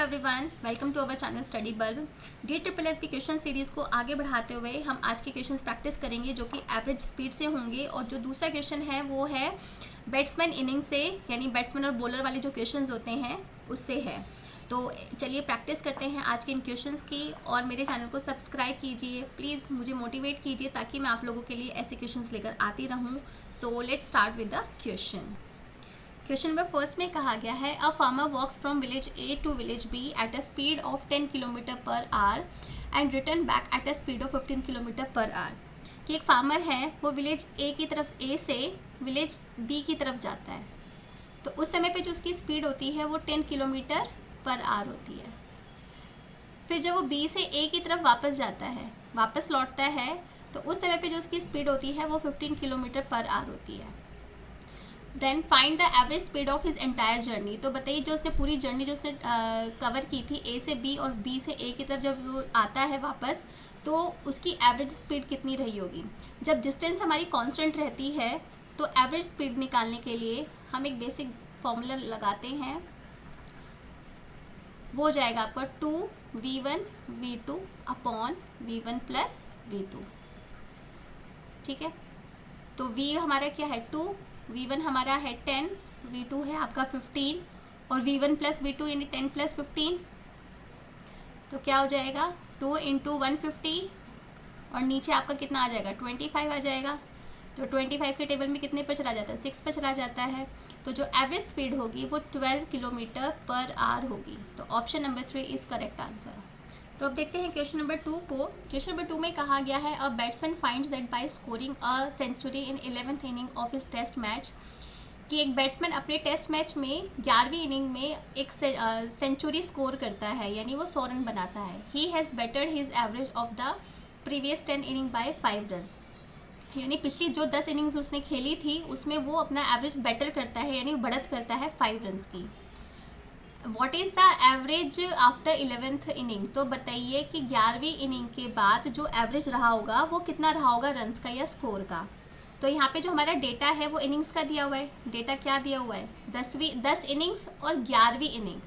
Everyone, welcome to our channel study bulb. DSSS question series को आगे बढ़ाते हुए हम आज के क्वेश्चंस प्रैक्टिस करेंगे जो कि एवरेज स्पीड से होंगे। और जो दूसरा क्वेश्चन है वो है बैट्समैन इनिंग से, यानी बैट्समैन और बॉलर वाले जो क्वेश्चंस होते हैं उससे है। तो चलिए प्रैक्टिस करते हैं आज के इन क्वेश्चंस की, और मेरे चैनल को सब्सक्राइब कीजिए प्लीज़, मुझे मोटिवेट कीजिए ताकि मैं आप लोगों के लिए ऐसे क्वेश्चंस लेकर आती रहूँ। So let's start with the question. Question number first में कहा गया है a farmer walks from village A to village B at a speed of 10 kilometre per hour and return back at a speed of 15 kilometre per hour. कि एक farmer है, वो village ए की तरफ ए से विलेज बी की तरफ जाता है, तो उस समय पे जो उसकी स्पीड होती है वो 10 किलोमीटर पर आवर होती है। फिर जब वो बी से ए की तरफ वापस जाता है, वापस लौटता है, तो उस समय पे जो उसकी स्पीड होती है वो 15 किलोमीटर पर आवर होती है। Then find the average speed of his entire journey. तो बताइए जो उसने पूरी जर्नी जो उसने कवर की थी ए से बी और बी से ए की तरफ जब वो आता है वापस, तो उसकी एवरेज स्पीड कितनी रही होगी। जब डिस्टेंस हमारी कांस्टेंट रहती है तो एवरेज स्पीड निकालने के लिए हम एक बेसिक फॉर्मूला लगाते हैं, वो जाएगा आपका 2v1v2 upon v1 plus v2। ठीक है, तो v हमारा क्या है 2, v1 हमारा है 10, v2 है आपका 15 और v1 प्लस v2 यानी 10 प्लस 15, तो क्या हो जाएगा 2 इंटू 150 और नीचे आपका कितना आ जाएगा 25 आ जाएगा। तो 25 के टेबल में कितने पर चला जाता है 6 पर चला जाता है। तो जो एवरेज स्पीड होगी वो 12 किलोमीटर पर आवर होगी। तो option number 3 is correct answer. तो अब देखते हैं क्वेश्चन नंबर 2 को। क्वेश्चन नंबर 2 में कहा गया है a batsman finds that by scoring a century in 11th inning of his test match. कि एक बैट्समैन अपने टेस्ट मैच में 11वीं इनिंग में एक सेंचुरी स्कोर करता है, यानी वो 100 रन बनाता है। He has bettered his average of the previous 10 inning by 5 run. यानी पिछली जो 10 इनिंग्स उसने खेली थी उसमें वो अपना एवरेज बेटर करता है, यानी बढ़त करता है 5 रन की। What is the average after 11th inning. तो बताइए कि 11वीं इनिंग के बाद जो एवरेज रहा होगा वो कितना रहा होगा रन्स का या स्कोर का। तो यहाँ पे जो हमारा डेटा है वो इनिंग्स का दिया हुआ है। डेटा क्या दिया हुआ है 10 इनिंग्स और 11वीं इनिंग।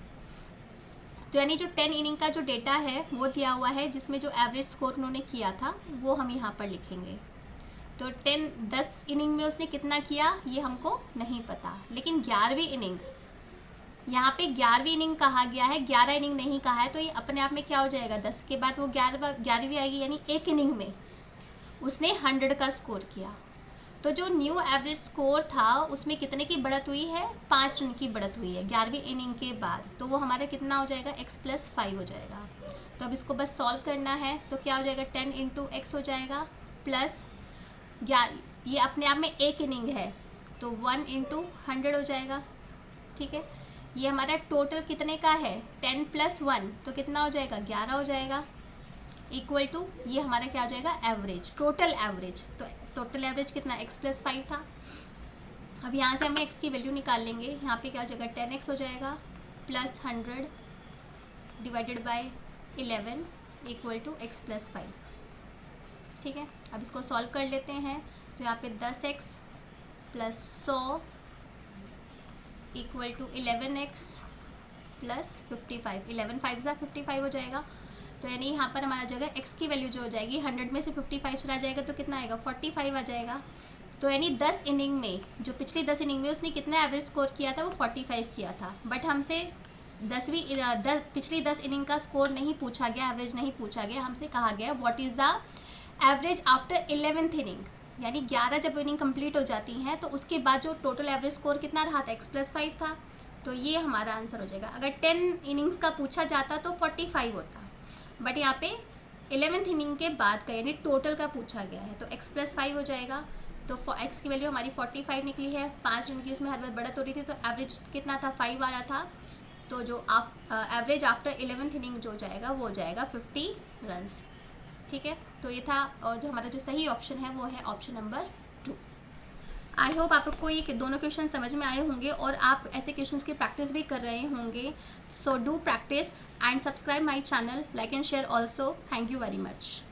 तो यानी जो 10 इनिंग का जो डेटा है वो दिया हुआ है, जिसमें जो एवरेज स्कोर उन्होंने किया था वो हम यहाँ पर लिखेंगे। तो 10 इनिंग में उसने कितना किया ये हमको नहीं पता, लेकिन 11वीं इनिंग, यहाँ पे 11वीं इनिंग कहा गया है, 11 इनिंग नहीं कहा है, तो ये अपने आप में क्या हो जाएगा 10 के बाद वो 11वीं आएगी, यानी एक इनिंग में उसने 100 का स्कोर किया। तो जो न्यू एवरेज स्कोर था उसमें कितने की बढ़त हुई है 5 रन की बढ़त हुई है 11वीं इनिंग के बाद। तो वो हमारा कितना हो जाएगा x + 5 हो जाएगा। तो अब इसको बस सॉल्व करना है, तो क्या हो जाएगा 10 × x हो जाएगा प्लस ये अपने आप में एक इनिंग है तो 1 × 100 हो जाएगा। ठीक है, ये हमारा टोटल कितने का है 10 + 1, तो कितना हो जाएगा 11 हो जाएगा, इक्वल टू ये हमारा क्या हो जाएगा एवरेज, टोटल एवरेज। तो टोटल एवरेज कितना x + 5 था। अब यहाँ से हमें x की वैल्यू निकाल लेंगे। यहाँ पे क्या हो जाएगा 10x हो जाएगा plus 100 divided by 11 equal to x + 5। ठीक है, अब इसको सॉल्व कर लेते हैं। तो यहाँ पे 10x + 100 इक्वल टू 11x + 55। 11 5 ज़ा 55 हो जाएगा। तो यानी यहाँ पर हमारा जगह x की वैल्यू जो हो जाएगी 100 में से 55 चला जाएगा तो कितना आएगा 45 आ जाएगा। तो यानी 10 इनिंग में, जो पिछली 10 इनिंग में उसने कितना एवरेज स्कोर किया था वो 45 किया था। बट हमसे पिछली 10 इनिंग का स्कोर नहीं पूछा गया, एवरेज नहीं पूछा गया, हमसे कहा गया what is the average after 11th inning. यानी 11 जब इनिंग कंप्लीट हो जाती हैं तो उसके बाद जो टोटल एवरेज स्कोर कितना रहा था x + 5 था। तो ये हमारा आंसर हो जाएगा। अगर 10 इनिंग्स का पूछा जाता तो 45 होता, बट यहाँ पे 11th इनिंग के बाद का यानी टोटल का पूछा गया है, तो x + 5 हो जाएगा। तो x की वैल्यू हमारी 45 निकली है। 5 रन की उसमें हर बार बढ़त हो रही थी, तो एवरेज कितना था 5 आ रहा था। तो जो एवरेज आफ्टर 11th इनिंग जो जाएगा वो जाएगा 50 रन्स। ठीक है, तो ये था, और जो हमारा जो सही ऑप्शन है वो है ऑप्शन नंबर 2। आई होप आपको ये दोनों क्वेश्चन समझ में आए होंगे और आप ऐसे क्वेश्चंस की प्रैक्टिस भी कर रहे होंगे। So do practice and subscribe my channel, like and share also. Thank you very much.